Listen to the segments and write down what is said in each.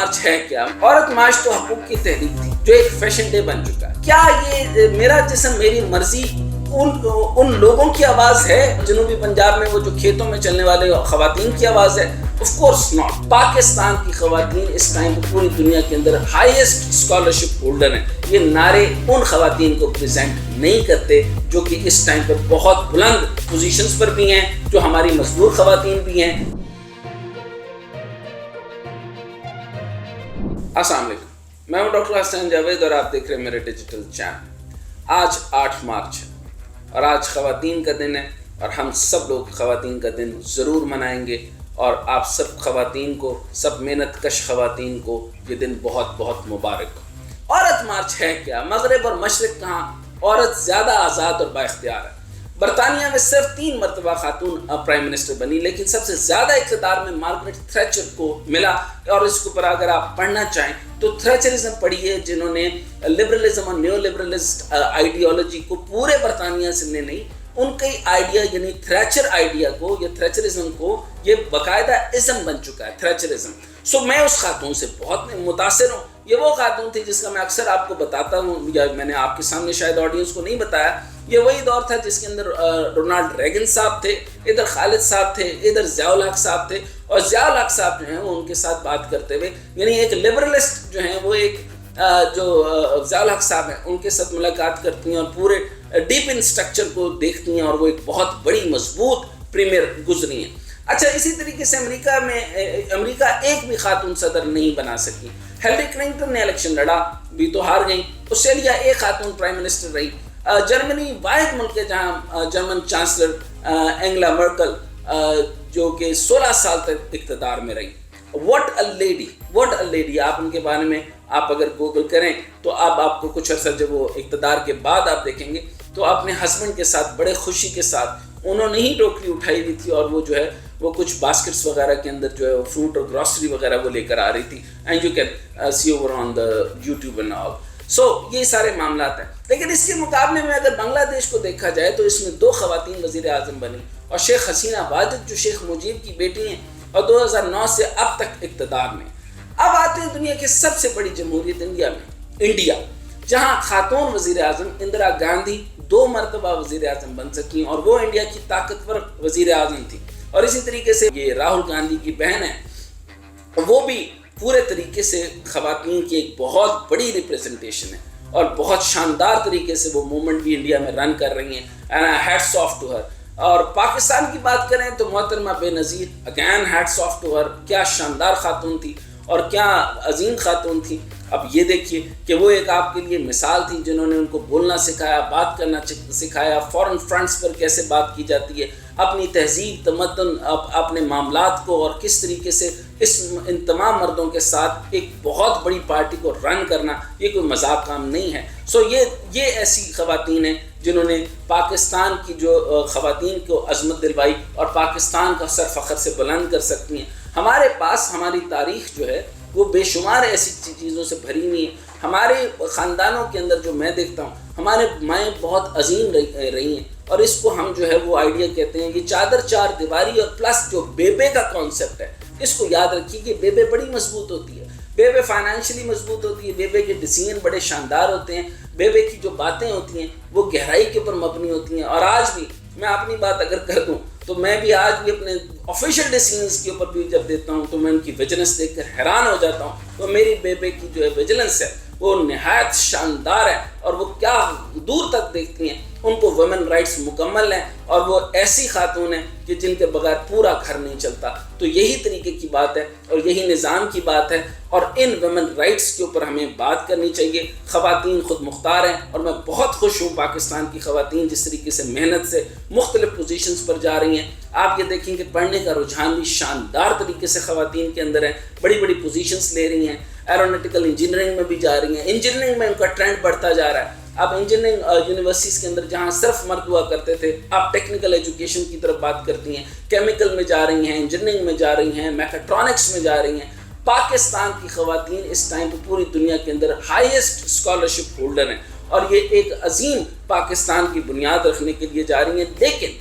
مارچ ہے کیا؟ عورت مارچ تو حقوق کی تحریک تھی جو ایک فیشن ڈے بن چکا ہے. کیا یہ میرا جسم میری مرضی ان لوگوں کی آواز ہے جنوبی پنجاب میں وہ جو کھیتوں میں چلنے والے خواتین کی آواز ہے؟ Of course not. پاکستان کی خواتین اس ٹائم پہ پوری دنیا کے اندر ہائیسٹ اسکالرشپ ہولڈر ہیں. یہ نعرے ان خواتین کو پریزنٹ نہیں کرتے جو کہ اس ٹائم پہ بہت بلند پوزیشنز پر بھی ہیں, جو ہماری مزدور خواتین بھی ہیں. السلام علیکم, میں ہوں ڈاکٹر حسین جاوید اور آپ دیکھ رہے ہیں میرے ڈیجیٹل چینل. آج 8 مارچ ہے اور آج خواتین کا دن ہے اور ہم سب لوگ خواتین کا دن ضرور منائیں گے, اور آپ سب خواتین کو, سب محنت کش خواتین کو یہ دن بہت بہت مبارک ہو. عورت مارچ ہے کیا؟ مغرب اور مشرق کہاں عورت زیادہ آزاد اور با اختیار ہے. برطانیہ میں صرف 3 مرتبہ خاتون پرائم منسٹر بنی, لیکن سب سے زیادہ اقتدار میں مارگریٹ تھریچر کو ملا. اور اس کے اوپر اگر آپ پڑھنا چاہیں تو تھریچرزم پڑھیے, جنہوں نے لبرلزم اور نیو لبرلسٹ آئیڈیالوجی کو پورے برطانیہ سے نہیں, ان کا آئیڈیا یعنی تھریچر آئیڈیا کو یا تھریچرزم کو یہ باقاعدہ ازم بن چکا ہے, تھریچرزم. سو میں اس خاتون سے بہت متاثر ہوں. یہ وہ خاتون تھی جس کا میں اکثر آپ کو بتاتا ہوں, یا میں نے آپ کے سامنے شاید آڈینس کو نہیں بتایا. یہ وہی دور تھا جس کے اندر رونالڈ ریگن صاحب تھے, ادھر خالد صاحب تھے, ادھر ضیاء الحق صاحب تھے, اور ضیاء الحق صاحب جو ہیں وہ ان کے ساتھ بات کرتے ہوئے, یعنی ایک لبرلسٹ جو ہیں وہ ایک جو ضیاء الحق صاحب ہیں ان کے ساتھ ملاقات کرتی ہیں اور پورے ڈیپ ان اسٹرکچر کو دیکھتی ہیں, اور وہ ایک بہت بڑی مضبوط پریمیئر گزری ہیں. اچھا, اسی طریقے سے امریکہ ایک بھی خاتون صدر نہیں بنا سکی. ہیلری کلنٹن نے الیکشن لڑا, بھی تو ہار گئیں. آسٹریلیا ایک خاتون پرائم منسٹر رہی. جرمنی واحد ملک ہے جہاں جرمن چانسلر اینگلا مرکل جو کہ 16 سال تک اقتدار میں رہی. What a lady. آپ ان کے بارے میں آپ اگر گوگل کریں تو آپ کو کچھ عرصہ جب وہ اقتدار کے بعد آپ دیکھیں گے تو اپنے ہسبینڈ کے ساتھ بڑے خوشی کے ساتھ انہوں نے ہی ٹوکری اٹھائی ہوئی تھی, اور وہ جو ہے وہ کچھ باسکٹس وغیرہ کے اندر جو ہے فروٹ اور گروسری وغیرہ وہ لے کر آ رہی تھی. And you can see over on the YouTube and all. So یہ سارے معاملات ہیں. لیکن اس کے مقابلے میں اگر بنگلہ دیش کو دیکھا جائے تو اس میں 2 خواتین وزیر اعظم بنی, اور شیخ حسینہ واجد جو شیخ مجیب کی بیٹی ہیں اور 2009 سے اب تک اقتدار میں. اب آتے ہیں دنیا کی سب سے بڑی جمہوریت انڈیا, جہاں خاتون وزیر اعظم اندرا گاندھی 2 مرتبہ وزیر اعظم بن سکی, اور وہ انڈیا کی طاقتور وزیر اعظم تھی. اور اسی طریقے سے یہ راہل گاندھی کی بہن ہے, وہ بھی پورے طریقے سے خواتین کی ایک بہت بڑی ریپریزنٹیشن ہے, اور بہت شاندار طریقے سے وہ موومنٹ بھی انڈیا میں رن کر رہی ہیں. Hats off to her. اور پاکستان کی بات کریں تو محترمہ Benazir, again hats off to her. کیا شاندار خاتون تھی اور کیا عظیم خاتون تھی. اب یہ دیکھیے کہ وہ ایک آپ کے لیے مثال تھی, جنہوں نے ان کو بولنا سکھایا, بات کرنا سکھایا, فورن فرنٹس پر کیسے بات کی جاتی ہے, اپنی تہذیب, تمدن, اپنے معاملات کو, اور کس طریقے سے ان تمام مردوں کے ساتھ ایک بہت بڑی پارٹی کو رن کرنا یہ کوئی مذاق کام نہیں ہے. سو یہ ایسی خواتین ہیں جنہوں نے پاکستان کی جو خواتین کو عظمت دلوائی اور پاکستان کا سر فخر سے بلند کر سکتی ہیں. ہمارے پاس ہماری تاریخ جو ہے وہ بے شمار ایسی چیزوں سے بھری ہوئی ہیں. ہمارے خاندانوں کے اندر جو میں دیکھتا ہوں, ہمارے مائیں بہت عظیم رہی ہیں, اور اس کو ہم جو ہے وہ آئیڈیا کہتے ہیں. یہ چادر 4 دیواری اور پلس جو بیبے کا کانسیپٹ ہے, اس کو یاد رکھیے کہ بیبے بڑی مضبوط ہوتی ہے, بیبے فائنینشلی مضبوط ہوتی ہے, بیبے کے ڈیسیژن بڑے شاندار ہوتے ہیں, بیبے کی جو باتیں ہوتی ہیں وہ گہرائی کے اوپر مبنی ہوتی ہیں. اور آج بھی میں اپنی بات اگر کر دوں تو میں بھی آج بھی اپنے آفیشیل ڈیسیژنس کے اوپر بھی جب دیتا ہوں تو میں ان کی ویجلنس دیکھ کر حیران ہو جاتا ہوں. تو میری بیبے کی جو ہے ویجلنس ہے وہ نہایت شاندار ہے, اور وہ کیا دور تک دیکھتی ہیں. ان کو ویمن رائٹس مکمل ہیں, اور وہ ایسی خاتون ہیں کہ جن کے بغیر پورا گھر نہیں چلتا. تو یہی طریقے کی بات ہے اور یہی نظام کی بات ہے, اور ان ویمن رائٹس کے اوپر ہمیں بات کرنی چاہیے. خواتین خود مختار ہیں, اور میں بہت خوش ہوں پاکستان کی خواتین جس طریقے سے محنت سے مختلف پوزیشنز پر جا رہی ہیں. آپ یہ دیکھیں کہ پڑھنے کا رجحان بھی شاندار طریقے سے خواتین کے اندر ہے, بڑی بڑی پوزیشنز لے رہی ہیں. ایرونیٹیکل انجینئرنگ میں بھی جا رہی ہیں, انجینئرنگ میں ان کا ٹرینڈ بڑھتا جا رہا ہے. آپ انجینئرنگ یونیورسٹیز کے اندر جہاں صرف مرد ہوا کرتے تھے, آپ ٹیکنیکل ایجوکیشن کی طرف بات کرتی ہیں, کیمیکل میں جا رہی ہیں, انجینئرنگ میں جا رہی ہیں, میکاٹرونکس میں جا رہی ہیں. پاکستان کی خواتین اس ٹائم پہ پوری دنیا کے اندر ہائیسٹ اسکالرشپ ہولڈر ہیں, اور یہ ایک عظیم پاکستان کی بنیاد رکھنے کے لیے جا رہی ہیں. لیکن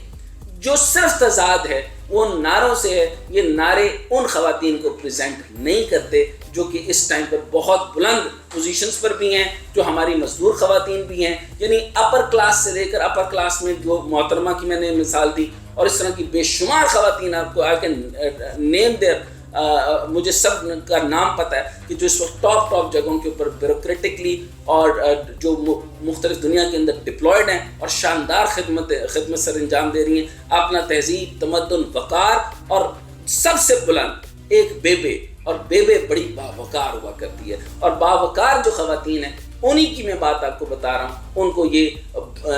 جو صرف تضاد ہے وہ ان نعروں سے ہے. یہ نعرے ان خواتین کو پریزنٹ نہیں کرتے جو کہ اس ٹائم پر بہت بلند پوزیشنز پر بھی ہیں, جو ہماری مزدور خواتین بھی ہیں, یعنی اپر کلاس سے لے کر اپر کلاس میں جو محترمہ کی میں نے مثال دی, اور اس طرح کی بے شمار خواتین آپ کو آئی کین نیم دیر, مجھے سب کا نام پتہ ہے کہ جو اس وقت ٹاپ جگہوں کے اوپر بیوروکریٹکلی اور جو مختلف دنیا کے اندر ڈپلائڈ ہیں اور شاندار خدمت سر انجام دے رہی ہیں. اپنا تہذیب, تمدن, وقار, اور سب سے بلند ایک بیبے, اور بیبے بڑی باوقار ہوا کرتی ہے. اور باوقار جو خواتین ہیں انہی کی میں بات آپ کو بتا رہا ہوں. ان کو یہ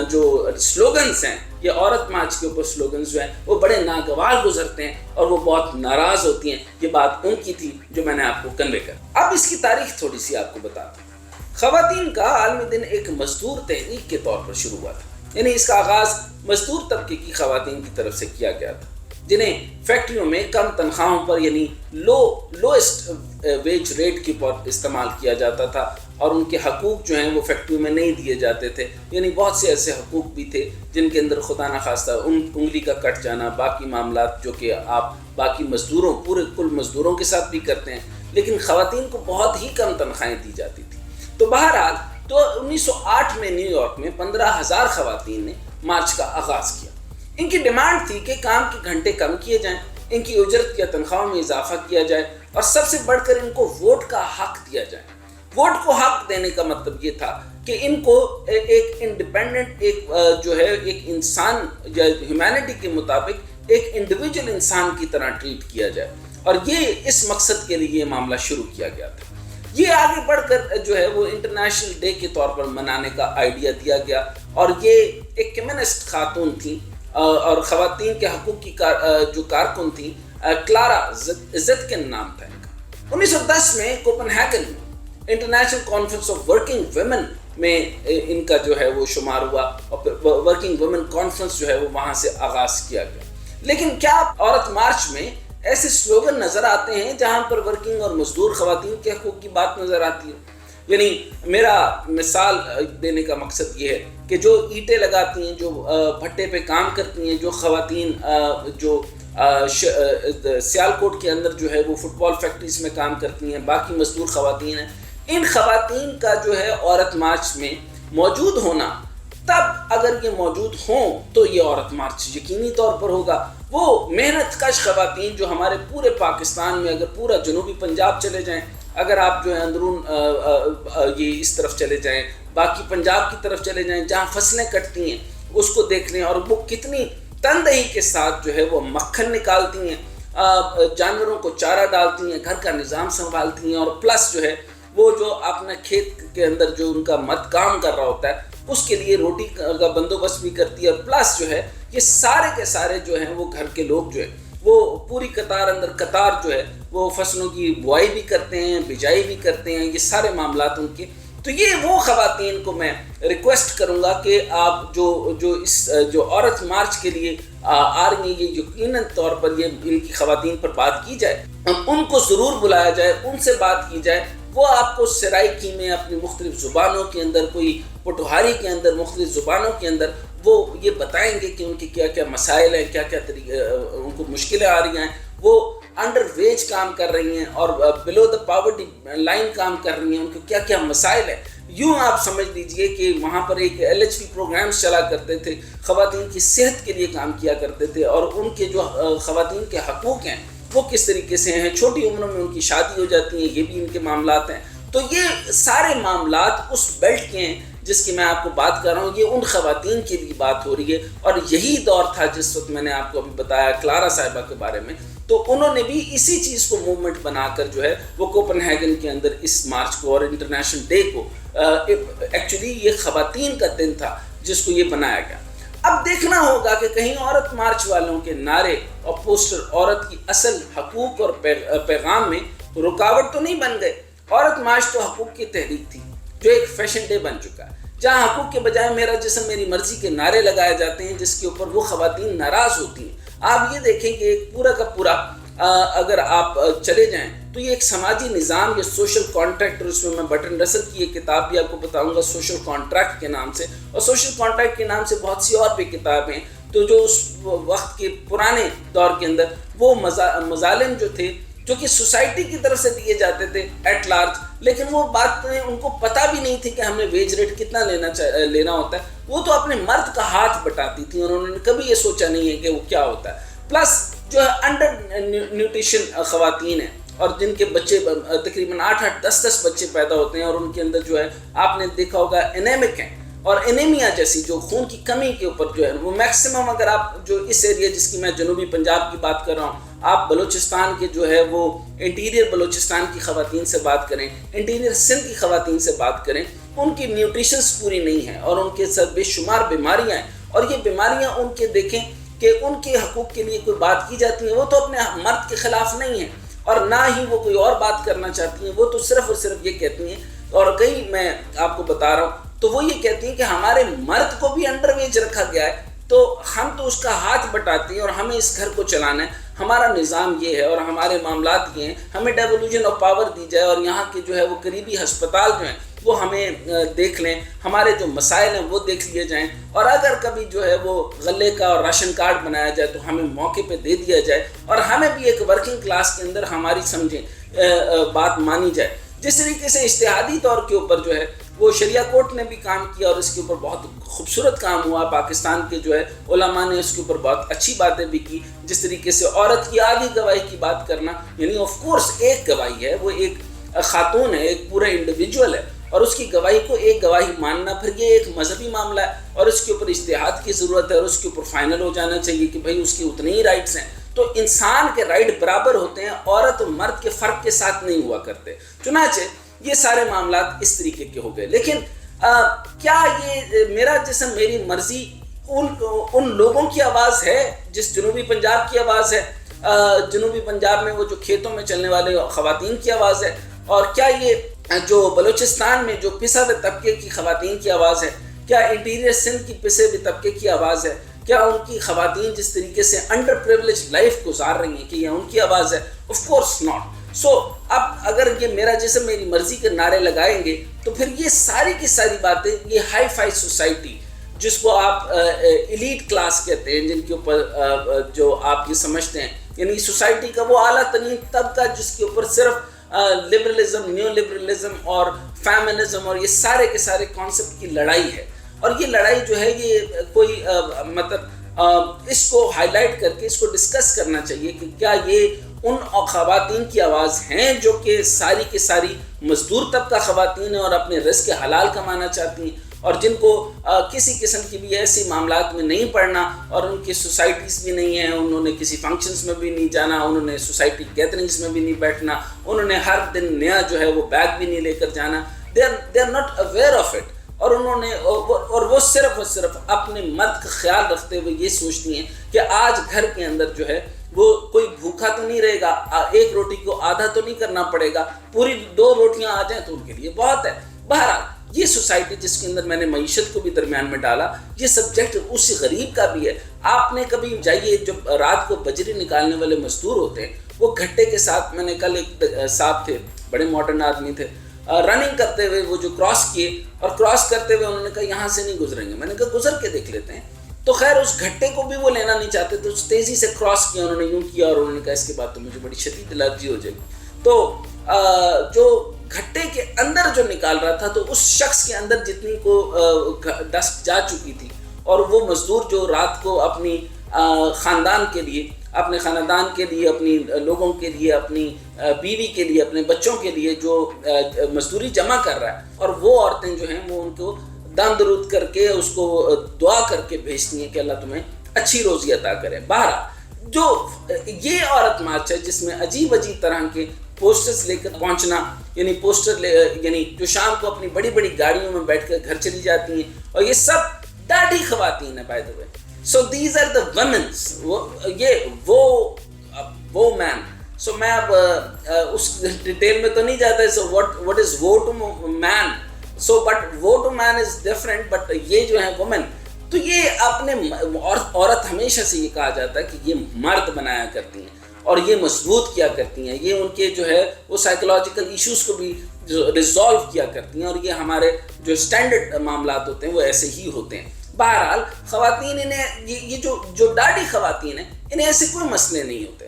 جو سلوگنز ہیں, یہ عورت مارچ کے اوپر سلوگنز جو ہیں وہ بڑے ناگوار گزرتے ہیں اور وہ بہت ناراض ہوتی ہیں. یہ بات ان کی تھی جو میں نے آپ کو کنوے کر. اب اس کی تاریخ تھوڑی سی آپ کو بتاتا ہوں. خواتین کا عالمی دن ایک مزدور تحریک کے طور پر شروع ہوا تھا, یعنی اس کا آغاز مزدور طبقے کی خواتین کی طرف سے کیا گیا تھا جنہیں فیکٹریوں میں کم تنخواہوں پر یعنی لوسٹ ویج ریٹ کے اوپر استعمال کیا جاتا تھا, اور ان کے حقوق جو ہیں وہ فیکٹریوں میں نہیں دیے جاتے تھے. یعنی بہت سے ایسے حقوق بھی تھے جن کے اندر خدا نخواستہ انگلی کا کٹ جانا, باقی معاملات جو کہ آپ باقی مزدوروں, پورے کل مزدوروں کے ساتھ بھی کرتے ہیں, لیکن خواتین کو بہت ہی کم تنخواہیں دی جاتی تھی. تو بہرحال تو 1908 میں نیو یارک میں 15,000 خواتین نے مارچ کا آغاز کیا. ان کی ڈیمانڈ تھی کہ کام کے گھنٹے کم کیے جائیں, ان کی اجرت یا تنخواہوں میں اضافہ کیا جائے, اور سب سے بڑھ کر ان کو ووٹ کا حق دیا جائے. ووٹ کو حق دینے کا مطلب یہ تھا کہ ان کو ایک انڈیپینڈنٹ, ایک جو ہے ایک انسان یا ہیومینٹی کے مطابق ایک انڈیویجول انسان کی طرح ٹریٹ کیا جائے, اور یہ اس مقصد کے لیے یہ معاملہ شروع کیا گیا تھا. یہ آگے بڑھ کر جو ہے وہ انٹرنیشنل ڈے کے طور پر منانے کا آئیڈیا دیا گیا, اور یہ ایک کمیونسٹ خاتون تھیں اور خواتین کے حقوق کی جو کارکن تھیں, کلارا زیتکن نام تھا ان کا. 1910 میں کوپن ہیگن میں international conference of working women میں ان کا جو ہے وہ شمار ہوا, اور پھر ورکنگ ویمن کانفرنس جو ہے وہ وہاں سے آغاز کیا گیا. لیکن کیا عورت مارچ میں ایسے سلوگن نظر آتے ہیں جہاں پر ورکنگ اور مزدور خواتین کے حقوق کی بات نظر آتی ہے؟ یعنی میرا مثال دینے کا مقصد یہ ہے کہ جو اینٹیں لگاتی ہیں, جو بھٹے پہ کام کرتی ہیں, جو خواتین جو سیالکوٹ کے اندر جو ہے وہ فٹ بال فیکٹریز میں کام کرتی ہیں, باقی مزدور خواتین ہیں, ان خواتین کا جو ہے عورت مارچ میں موجود ہونا, تب اگر یہ موجود ہوں تو یہ عورت مارچ یقینی طور پر ہوگا. وہ محنت کش خواتین جو ہمارے پورے پاکستان میں, اگر پورا جنوبی پنجاب چلے جائیں, اگر آپ جو ہے اندرون یہ اس طرف چلے جائیں, باقی پنجاب کی طرف چلے جائیں جہاں فصلیں کٹتی ہیں, اس کو دیکھ لیں, اور وہ کتنی تندہی کے ساتھ جو ہے وہ مکھن نکالتی ہیں, جانوروں کو چارہ ڈالتی ہیں, گھر کا نظام سنبھالتی ہیں, اور پلس جو ہے وہ جو اپنے کھیت کے اندر جو ان کا مرد کام کر رہا ہوتا ہے اس کے لیے روٹی کا بندوبست بھی کرتی ہے, اور پلس جو ہے یہ سارے کے سارے جو ہیں وہ گھر کے لوگ جو ہیں وہ پوری قطار جو ہے وہ فصلوں کی بوائی بھی کرتے ہیں, بجائی بھی کرتے ہیں, یہ سارے معاملات ان کے. تو یہ وہ خواتین کو میں ریکویسٹ کروں گا کہ آپ جو عورت مارچ کے لیے آ رہی ہیں, یہ یقیناً طور پر یہ ان کی خواتین پر بات کی جائے, ان کو ضرور بلایا جائے, ان سے بات کی جائے. وہ آپ کو سرائکی میں اپنی مختلف زبانوں کے اندر, کوئی پٹوہاری کے اندر, مختلف زبانوں کے اندر وہ یہ بتائیں گے کہ ان کے کیا کیا مسائل ہیں, کیا کیا ان کو مشکلیں آ رہی ہیں. وہ انڈر ویج کام کر رہی ہیں اور بلو دا پاورٹی لائن کام کر رہی ہیں, ان کو کیا کیا مسائل ہیں. یوں آپ سمجھ لیجئے کہ وہاں پر ایک LHP پروگرامز چلا کرتے تھے, خواتین کی صحت کے لیے کام کیا کرتے تھے, اور ان کے جو خواتین کے حقوق ہیں وہ کس طریقے سے ہیں. چھوٹی عمروں میں ان کی شادی ہو جاتی ہیں, یہ بھی ان کے معاملات ہیں. تو یہ سارے معاملات اس بیلٹ کے ہیں جس کی میں آپ کو بات کر رہا ہوں. یہ ان خواتین کے لیے بات ہو رہی ہے, اور یہی دور تھا جس وقت میں نے آپ کو ابھی بتایا کلارا صاحبہ کے بارے میں. تو انہوں نے بھی اسی چیز کو موومنٹ بنا کر جو ہے وہ کوپن ہیگن کے اندر اس مارچ کو اور انٹرنیشنل ڈے کو, ایکچولی یہ خواتین کا دن تھا جس کو یہ بنایا گیا. اب دیکھنا ہوگا کہ کہیں عورت مارچ والوں کے نعرے اور پوسٹر عورت کی اصل حقوق اور پیغام میں رکاوٹ تو نہیں بن گئے. عورت مارچ تو حقوق کی تحریک تھی جو ایک فیشن ڈے بن چکا ہے, جہاں حقوق کے بجائے میرا جسم میری مرضی کے نعرے لگائے جاتے ہیں جس کے اوپر وہ خواتین ناراض ہوتی ہیں. آپ یہ دیکھیں کہ ایک پورا کا پورا اگر آپ چلے جائیں تو یہ ایک سماجی نظام یا سوشل کانٹریکٹ, اور اس میں بٹن رسل کی ایک کتاب بھی آپ کو بتاؤں گا سوشل کانٹریکٹ کے نام سے, اور سوشل کانٹریکٹ کے نام سے بہت سی اور بھی کتابیں تو جو اس وقت کے پرانے دور کے اندر وہ مظالم جو تھے جو کہ سوسائٹی کی طرف سے دیے جاتے تھے ایٹ لارج، لیکن وہ بات ان کو پتہ بھی نہیں تھی کہ ہمیں ویج ریٹ کتنا لینا ہوتا ہے، وہ تو اپنے مرد کا ہاتھ بٹاتی تھی اور انہوں نے کبھی یہ سوچا نہیں ہے کہ وہ کیا ہوتا ہے۔ پلس جو ہے انڈر نیوٹریشن خواتین ہیں اور جن کے بچے تقریباً 8-10 بچے پیدا ہوتے ہیں اور ان کے اندر جو ہے آپ نے دیکھا ہوگا انیمک ہیں، اور انیمیا جیسی جو خون کی کمی کے اوپر جو ہے وہ میکسیمم، اگر آپ جو اس ایریا جس کی میں جنوبی پنجاب کی بات کر رہا ہوں، آپ بلوچستان کے جو ہے وہ انٹیریئر بلوچستان کی خواتین سے بات کریں، انٹیریئر سندھ کی خواتین سے بات کریں، ان کی نیوٹریشنز پوری نہیں ہیں اور ان کے ساتھ بے شمار بیماریاں ہیں، اور یہ بیماریاں ان کے دیکھیں کہ ان کے حقوق کے لیے کوئی بات کی جاتی ہے، وہ تو اپنے مرد کے خلاف نہیں ہیں اور نہ ہی وہ کوئی اور بات کرنا چاہتی ہیں، وہ تو صرف اور صرف یہ کہتی ہیں، اور کئی میں آپ کو بتا رہا ہوں تو وہ یہ کہتی ہیں کہ ہمارے مرد کو بھی انڈر ویج رکھا گیا ہے، تو ہم تو اس کا ہاتھ بٹاتے ہیں اور ہمیں اس گھر کو چلانا ہے، ہمارا نظام یہ ہے اور ہمارے معاملات یہ ہیں، ہمیں ڈیولیوژن آف پاور دی جائے اور یہاں کے جو ہے وہ قریبی ہسپتال جو ہیں وہ ہمیں دیکھ لیں، ہمارے جو مسائل ہیں وہ دیکھ لیے جائیں، اور اگر کبھی جو ہے وہ غلے کا اور راشن کارڈ بنایا جائے تو ہمیں موقع پہ دے دیا جائے اور ہمیں بھی ایک ورکنگ کلاس کے اندر ہماری سمجھیں بات مانی جائے۔ جس طریقے سے اجتہادی طور کے اوپر جو ہے وہ شریعہ کورٹ نے بھی کام کیا اور اس کے اوپر بہت خوبصورت کام ہوا، پاکستان کے جو ہے علماء نے اس کے اوپر بہت اچھی باتیں بھی کی، جس طریقے سے عورت کی آدھی گواہی کی بات کرنا، یعنی آف کورس ایک گواہی ہے، وہ ایک خاتون ہے، ایک پورا انڈیویجول ہے، اور اس کی گواہی کو ایک گواہی ماننا پھر یہ ایک مذہبی معاملہ ہے اور اس کے اوپر اجتہاد کی ضرورت ہے اور اس کے اوپر فائنل ہو جانا چاہیے کہ بھائی اس کی اتنے ہی رائٹس ہیں۔ تو انسان کے رائٹ برابر ہوتے ہیں، عورت اور مرد کے فرق کے ساتھ نہیں ہوا کرتے۔ چنانچہ یہ سارے معاملات اس طریقے کے ہو گئے، لیکن کیا یہ میرا جسم میری مرضی ان لوگوں کی آواز ہے جس جنوبی پنجاب کی آواز ہے، جنوبی پنجاب میں وہ جو کھیتوں میں چلنے والے خواتین کی آواز ہے، اور کیا یہ جو بلوچستان میں جو پسے ہوئے طبقے کی خواتین کی آواز ہے، کیا انٹیریئر سندھ کی پسے ہوئے طبقے کی آواز ہے، کیا ان کی خواتین جس طریقے سے انڈر پریولیج لائف گزار رہی ہیں کہ یہ ان کی آواز ہے؟ Of course not. سو اب اگر یہ میرا جسم میری مرضی کے نعرے لگائیں گے تو پھر یہ ساری کی ساری باتیں، یہ ہائی فائی سوسائٹی جس کو آپ ایلیٹ کلاس کہتے ہیں، جن کے اوپر جو آپ یہ سمجھتے ہیں، یعنی سوسائٹی کا وہ اعلیٰ ترین طبقہ جس کے اوپر صرف لبرلزم، نیو لبرلزم اور فیمنزم اور یہ سارے کے سارے کانسیپٹ کی لڑائی ہے، اور یہ لڑائی جو ہے یہ کوئی مطلب اس کو ہائی لائٹ کر کے اس کو ڈسکس کرنا چاہیے کہ کیا یہ ان خواتین کی آواز ہیں جو کہ ساری کی ساری مزدور طبقہ خواتین ہیں اور اپنے رزق حلال کمانا چاہتی ہیں اور جن کو کسی قسم کی بھی ایسی معاملات میں نہیں پڑھنا اور ان کی سوسائٹیز بھی نہیں ہیں، انہوں نے کسی فنکشنز میں بھی نہیں جانا، انہوں نے سوسائٹی گیدرنگز میں بھی نہیں بیٹھنا، انہوں نے ہر دن نیا جو ہے وہ بیگ بھی نہیں لے کر جانا، they are not aware of it، اور انہوں نے اور وہ صرف اپنے مرد کا خیال رکھتے ہوئے یہ سوچتی ہیں کہ آج گھر کے اندر جو ہے وہ کوئی بھوکا تو نہیں رہے گا، ایک روٹی کو آدھا تو نہیں کرنا پڑے گا، پوری 2 روٹیاں آ جائیں تو ان کے لیے بہت ہے۔ بہرحال یہ سوسائٹی جس کے اندر میں نے معیشت کو بھی درمیان میں ڈالا، یہ سبجیکٹ اسی غریب کا بھی ہے۔ آپ نے کبھی جائیے، جو رات کو بجری نکالنے والے مزدور ہوتے ہیں وہ گھٹے کے ساتھ، میں نے کل ایک صاحب تھے، بڑے ماڈرن آدمی تھے، رننگ کرتے ہوئے وہ جو کراس کیے اور کراس کرتے ہوئے انہوں نے کہا یہاں سے نہیں گزریں گے، میں نے کہا گزر کے دیکھ لیتے ہیں، تو خیر اس گھٹے کو بھی وہ لینا نہیں چاہتے تو تیزی سے کراس کیا، انہوں نے یوں کیا اور انہوں نے کہا اس کے بعد تو مجھے بڑی شدید الرجی ہو جائے گی۔ تو جو گھٹے کے اندر جو نکال رہا تھا تو اس شخص کے اندر جتنی کو ڈسٹ جا چکی تھی، اور وہ مزدور جو رات کو اپنی خاندان کے لیے، اپنے خاندان کے لیے، اپنی لوگوں کے لیے، اپنی بیوی کے لیے، اپنے بچوں کے لیے جو مزدوری جمع کر رہا ہے، اور وہ عورتیں جو ہیں وہ ان کو دم درود کر کے اس کو دعا کر کے بھیجتی ہیں کہ اللہ تمہیں اچھی روزی عطا کرے۔ بہرحال جو یہ عورت مارچ ہے جس میں عجیب طرح کے پوسٹرز لے کر پہنچنا، یعنی یعنی جو شام کو اپنی بڑی بڑی گاڑیوں میں بیٹھ کر گھر چلی جاتی ہیں، اور یہ سب داڑھی خواتین ہیں by the way. So these are the womens, وہ مین۔ سو میں اب اس ڈیٹیل میں تو نہیں جاتا، so what is woe to man، so but وہ to man is different, but یہ جو ہے وومن، تو یہ اپنے عورت ہمیشہ سے یہ کہا جاتا ہے کہ یہ مرد بنایا کرتی ہیں اور یہ مضبوط کیا کرتی ہیں، یہ ان کے جو ہے وہ سائیکولوجیکل ایشوز کو بھی ریزالو کیا کرتی ہیں، اور یہ ہمارے جو اسٹینڈرڈ معاملات ہوتے ہیں وہ ایسے ہی ہوتے ہیں۔ بہرحال خواتین انہیں یہ جو ڈاڈی خواتین ہیں انہیں ایسے کوئی مسئلے نہیں ہوتے.